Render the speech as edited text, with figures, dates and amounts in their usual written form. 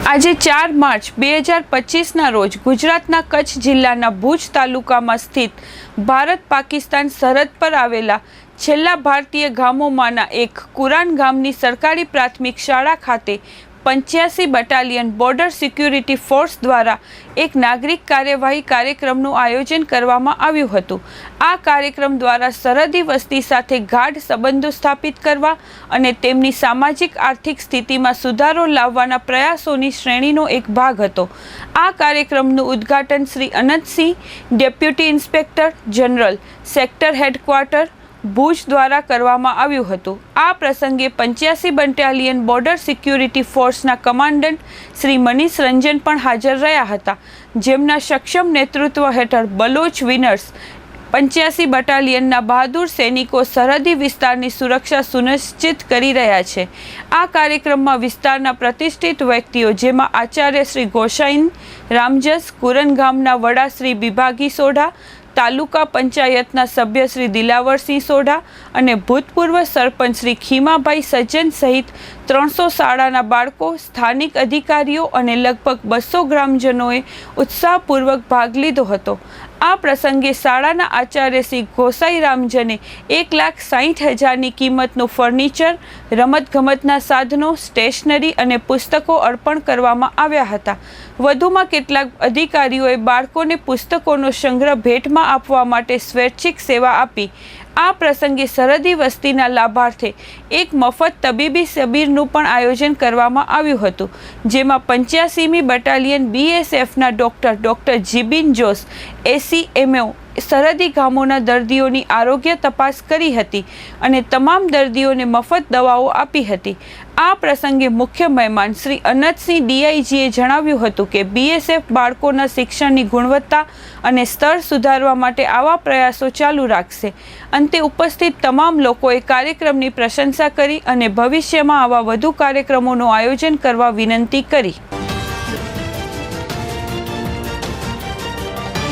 આજે 4 માર્ચ 2025ના રોજ ગુજરાતના કચ્છ જિલ્લાના ભુજ તાલુકામાં સ્થિત ભારત પાકિસ્તાન સરહદ પર આવેલા છેલ્લા ભારતીય ગામોમાંના એક કુરાન ગામની સરકારી પ્રાથમિક શાળા ખાતે 85 બટાલિયન બોર્ડર સિક્યુરિટી ફોર્સ દ્વારા એક નાગરિક કાર્યવાહી કાર્યક્રમનું આયોજન કરવામાં આવ્યું હતું। આ કાર્યક્રમ દ્વારા સરહદી વસ્તી સાથે ગાઢ સંબંધો સ્થાપિત કરવા અને તેમની સામાજિક આર્થિક સ્થિતિમાં સુધારો લાવવાના પ્રયાસોની શ્રેણીનો એક ભાગ હતો। આ કાર્યક્રમનું ઉદ્ઘાટન Shri Anantsinh, deputy inspector general, sector headquarter Bhuj દ્વારા કરવામાં આવ્યું હતું। આ પ્રસંગે 85 બટાલિયન બોર્ડર સિક્યુરિટી ફોર્સના કમાન્ડન્ટ શ્રી મનીષ રંજન પણ હાજર રહ્યા હતા, જેમના સક્ષમ નેતૃત્વ હેઠળ બલોચ વિનર્સ 85 બટાલિયનના બહાદુર સૈનિકો સરહદી વિસ્તારની સુરક્ષા સુનિશ્ચિત કરી રહ્યા છે। આ કાર્યક્રમમાં વિસ્તારના પ્રતિષ્ઠિત વ્યક્તિઓ જેમાં આચાર્ય શ્રી ગોસાઈન રામજસ, કુરન ગામના વડા શ્રી બિભાગી સોઢા, તાલુકા પંચાયતના સભ્ય શ્રી દિલાવરસિંહ સોઢા અને ભૂતપૂર્વ સરપંચ શ્રી ખીમાભાઈ સજ્જન સહિત 300 શાળાના બાળકો, સ્થાનિક અધિકારીઓ અને લગભગ 200 ગ્રામજનોએ ઉત્સાહપૂર્વક ભાગ લીધો હતો। આ પ્રસંગે શાળાના આચાર્ય શ્રી ગોસાઈ રામજને 1,60,000ની કિંમતનું ફર્નિચર, રમતગમતના સાધનો, સ્ટેશનરી અને પુસ્તકો અર્પણ કરવામાં આવ્યા હતા। વધુમાં કેટલાક અધિકારીઓએ બાળકોને પુસ્તકોનો સંગ્રહ ભેટમાં આપવા માટે સ્વૈચ્છિક સેવા આપી। આ પ્રસંગે સરહદી વસ્તીના લાભાર્થે એક મફત તબીબી શિબિરનું પણ આયોજન કરવામાં આવ્યું હતું, જેમાં 85મી બટાલિયન BSFના ડૉક્ટર જીબિન જોસ ACMO સરહદી ગામોના દર્દીઓની આરોગ્ય તપાસ કરી હતી અને તમામ દર્દીઓને મફત દવાઓ આપી હતી। આ પ્રસંગે મુખ્ય મહેમાન શ્રી અનંતસિંહ DIGએ જણાવ્યું હતું કે BSF બાળકોના શિક્ષણની ગુણવત્તા અને સ્તર સુધારવા માટે આવા પ્રયાસો ચાલુ રાખશે। અંતે ઉપસ્થિત તમામ લોકોએ કાર્યક્રમની પ્રશંસા કરી અને ભવિષ્યમાં આવા વધુ કાર્યક્રમોનું આયોજન કરવા વિનંતી કરી।